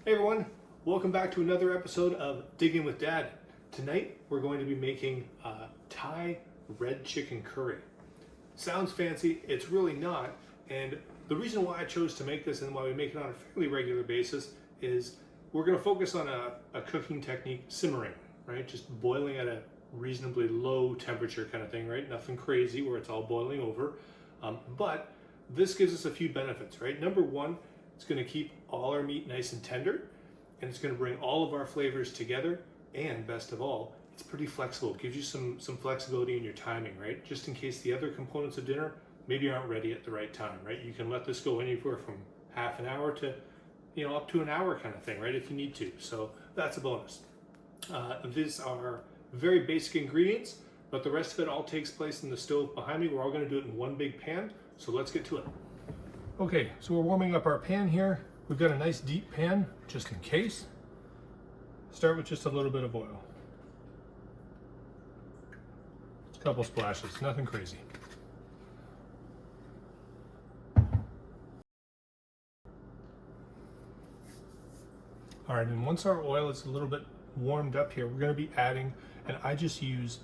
Hey everyone, welcome back to another episode of Digging with Dad. Tonight we're going to be making Thai red chicken curry. Sounds fancy, it's really not, and the reason why I chose to make this and why we make it on a fairly regular basis is we're going to focus on a cooking technique, simmering, right? Just boiling at a reasonably low temperature kind of thing, right? Nothing crazy where it's all boiling over, but this gives us a few benefits, right? Number one, it's going to keep all our meat nice and tender, and it's going to bring all of our flavors together, and best of all, it's pretty flexible. It gives you some flexibility in your timing, right? Just in case the other components of dinner maybe aren't ready at the right time, right? You can let this go anywhere from half an hour to, up to an hour kind of thing, right? If you need to. So that's a bonus. These are very basic ingredients, but the rest of it all takes place in the stove behind me. We're all going to do it in one big pan, so let's get to it. Okay, so we're warming up our pan here. We've got a nice deep pan, just in case. Start with just a little bit of oil. Just a couple splashes, nothing crazy. All right, and once our oil is a little bit warmed up here, we're gonna be adding, and I just use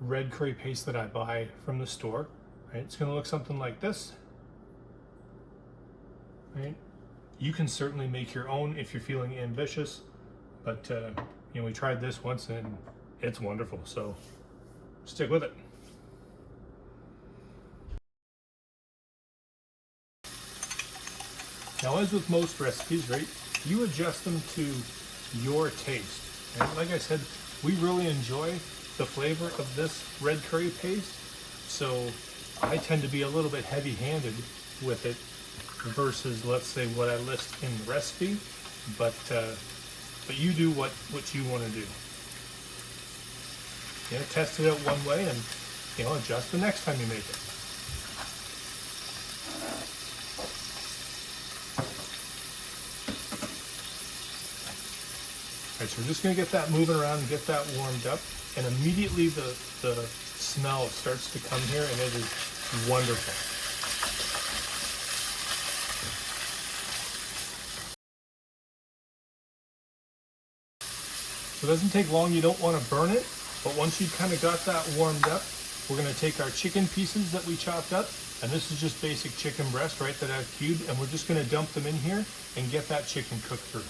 red curry paste that I buy from the store. Right? It's gonna look something like this. Right? You can certainly make your own if you're feeling ambitious, but we tried this once and it's wonderful, so stick with it. Now, as with most recipes, right, you adjust them to your taste. Right? Like I said, we really enjoy the flavor of this red curry paste, so I tend to be a little bit heavy-handed with it versus, let's say, what I list in the recipe, but you do what you want to do. Test it out one way and adjust the next time you make it. All right, so we're just going to get that moving around and get that warmed up, and immediately the smell starts to come here, and it is wonderful. So it doesn't take long, you don't want to burn it, but once you've kind of got that warmed up, we're going to take our chicken pieces that we chopped up, and this is just basic chicken breast, right, that I've cubed, and we're just going to dump them in here and get that chicken cooked through.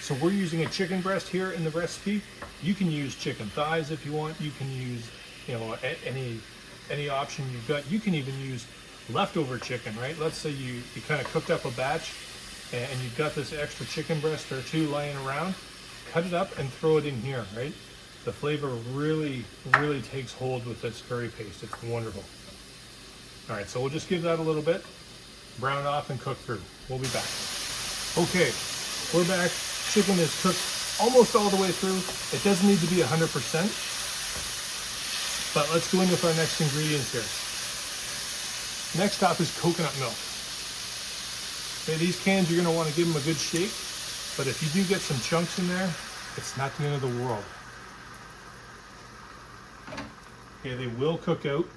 So we're using a chicken breast here in the recipe. You can use chicken thighs if you want. You can use, any option you've got. You can even use leftover chicken, right? Let's say you kind of cooked up a batch and you've got this extra chicken breast or two laying around. Cut it up and throw it in here, right? The flavor really takes hold with this curry paste. It's wonderful. All right, so we'll just give that a little bit, brown it off and cook through. We'll be back. Okay, we're back. Chicken is cooked almost all the way through. It doesn't need to be 100%, but let's go in with our next ingredients here. Next up is coconut milk. Okay, these cans, you're going to want to give them a good shake, but if you do get some chunks in there, it's not the end of the world. Okay, they will cook out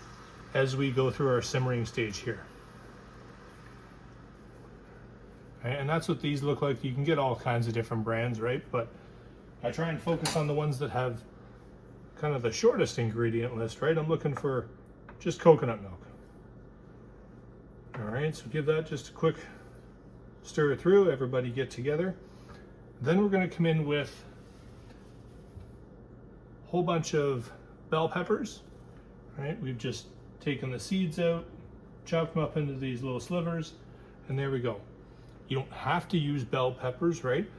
as we go through our simmering stage here. Okay, and that's what these look like. You can get all kinds of different brands, right? But I try and focus on the ones that have kind of the shortest ingredient list, right? I'm looking for just coconut milk. All right, so give that just a quick stir through, everybody get together. Then we're going to come in with a whole bunch of bell peppers, right? We've just taken the seeds out, chopped them up into these little slivers, and there we go. You don't have to use bell peppers, right?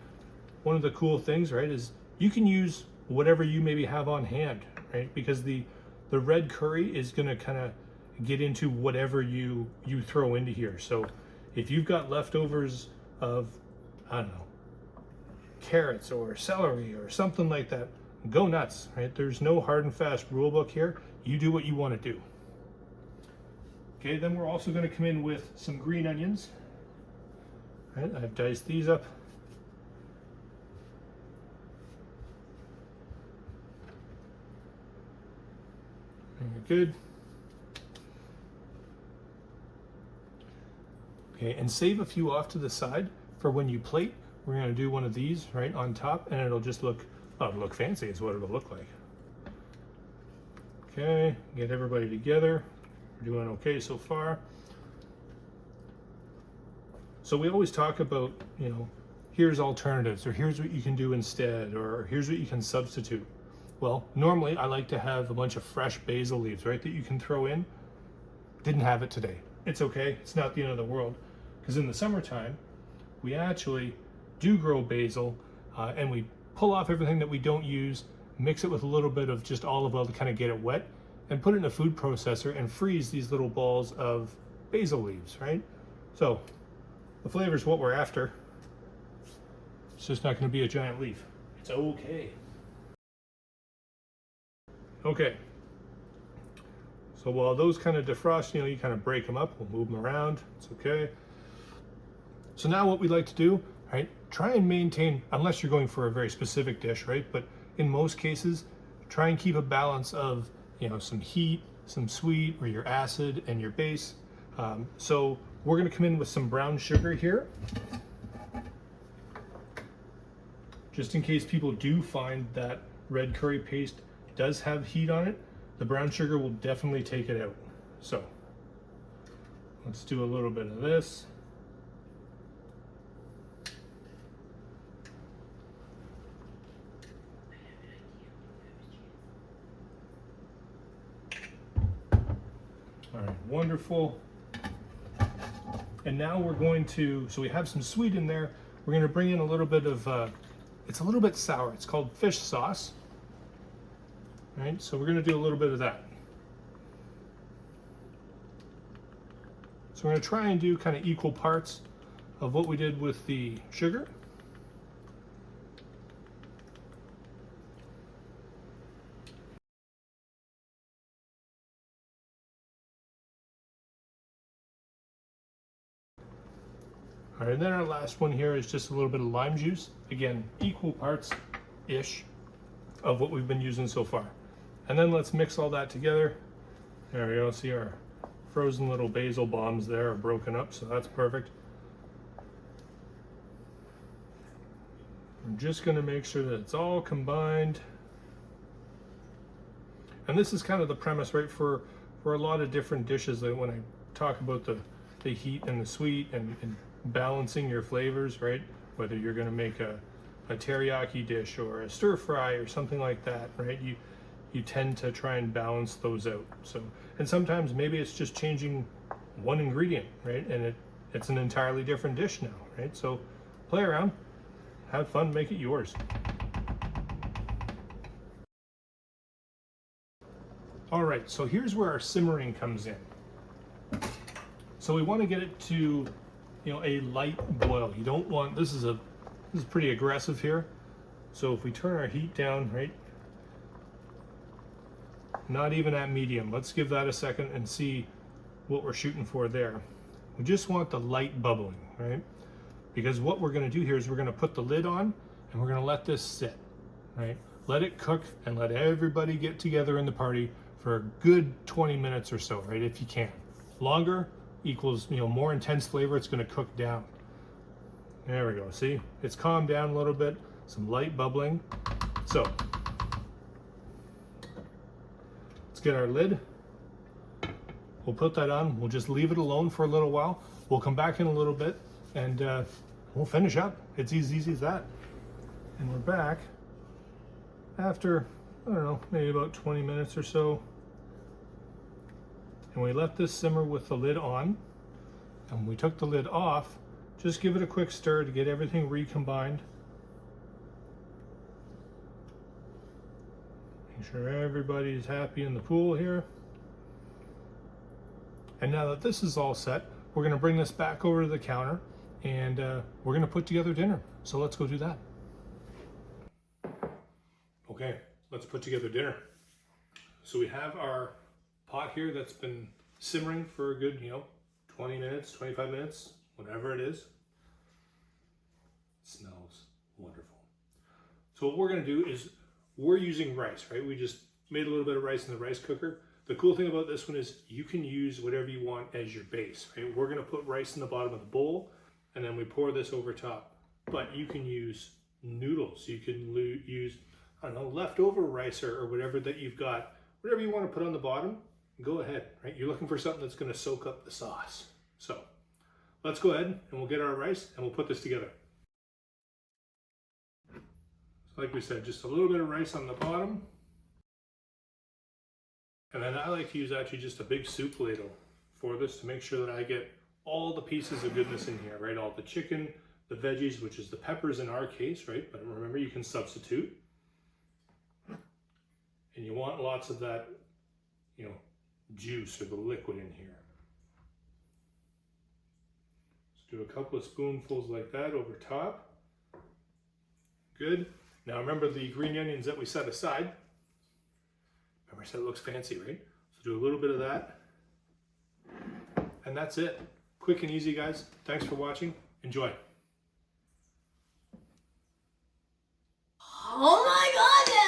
One of the cool things, right, is you can use whatever you maybe have on hand, right? Because the red curry is going to kind of get into whatever you throw into here. So if you've got leftovers of, I don't know, carrots or celery or something like that, go nuts, right? There's no hard and fast rule book here. You do what you want to do. Okay, then we're also going to come in with some green onions. Right, I've diced these up. Very good. Okay, and save a few off to the side for when you plate. We're gonna do one of these right on top, and it'll just look, oh, it'll look fancy is what it'll look like. Okay, get everybody together. We're doing okay so far. So we always talk about, you know, here's alternatives, or here's what you can do instead, or here's what you can substitute. Well, normally I like to have a bunch of fresh basil leaves, right, that you can throw in. Didn't have it today. It's okay, it's not the end of the world, because in the summertime, we actually do grow basil, and we pull off everything that we don't use, mix it with a little bit of just olive oil to kind of get it wet, and put it in a food processor and freeze these little balls of basil leaves, right? So the flavor is what we're after. It's just not going to be a giant leaf. It's okay. Okay. So while those kind of defrost, you know, you kind of break them up, we'll move them around. It's okay. So now what we like to do, right? Try and maintain, unless you're going for a very specific dish, right? But in most cases, try and keep a balance of, you know, some heat, some sweet, or your acid and your base. So we're going to come in with some brown sugar here, just in case people do find that red curry paste does have heat on it. The brown sugar will definitely take it out. So let's do a little bit of this. All right, wonderful. And now we're going to, so we have some sweet in there. We're going to bring in a little bit of, it's a little bit sour. It's called fish sauce. All right, so we're going to do a little bit of that. So we're going to try and do kind of equal parts of what we did with the sugar. All right, and then our last one here is just a little bit of lime juice. Again, equal parts-ish of what we've been using so far. And then let's mix all that together. There we go, see our frozen little basil bombs there are broken up, so that's perfect. I'm just gonna make sure that it's all combined. And this is kind of the premise, right, for a lot of different dishes, that when I talk about the heat and the sweet and balancing your flavors, right? Whether you're gonna make a teriyaki dish or a stir fry or something like that, right? You tend to try and balance those out. So, and sometimes maybe it's just changing one ingredient, right? And it's an entirely different dish now, right? So play around, have fun, make it yours. All right, so here's where our simmering comes in. So we want to get it to, you know, a light boil. You don't want, this is pretty aggressive here. So if we turn our heat down, right? Not even at medium. Let's give that a second and see what we're shooting for there. We just want the light bubbling, right? Because what we're going to do here is we're going to put the lid on and we're going to let this sit, right? Let it cook and let everybody get together in the party for a good 20 minutes or so, right? If you can. Longer equals, you know, more intense flavor. It's going to cook down. There we go. See, it's calmed down a little bit. Some light bubbling. So let's get our lid. We'll put that on. We'll just leave it alone for a little while. We'll come back in a little bit and we'll finish up. It's as easy as that. And we're back after, I don't know, maybe about 20 minutes or so. And we let this simmer with the lid on. And when we took the lid off, just give it a quick stir to get everything recombined. Make sure everybody's happy in the pool here. And now that this is all set, we're going to bring this back over to the counter and we're going to put together dinner. So let's go do that. Okay, let's put together dinner. So we have our pot here that's been simmering for a good, 20 minutes, 25 minutes, whatever it is. It smells wonderful. So what we're going to do is we're using rice, right? We just made a little bit of rice in the rice cooker. The cool thing about this one is you can use whatever you want as your base, right? We're gonna put rice in the bottom of the bowl and then we pour this over top. But you can use noodles, you can use, I don't know, leftover rice or whatever that you've got. Whatever you want to put on the bottom, go ahead, right? You're looking for something that's gonna soak up the sauce. So let's go ahead and we'll get our rice and we'll put this together. So like we said, just a little bit of rice on the bottom. And then I like to use actually just a big soup ladle for this to make sure that I get all the pieces of goodness in here, right? All the chicken, the veggies, which is the peppers in our case, right? But remember, you can substitute. And you want lots of that, you know, juice or the liquid in here. Let's do a couple of spoonfuls like that over top. Good. Now remember the green onions that we set aside. Remember I said it looks fancy, right? So do a little bit of that. And that's it. Quick and easy, guys. Thanks for watching. Enjoy. Oh my God!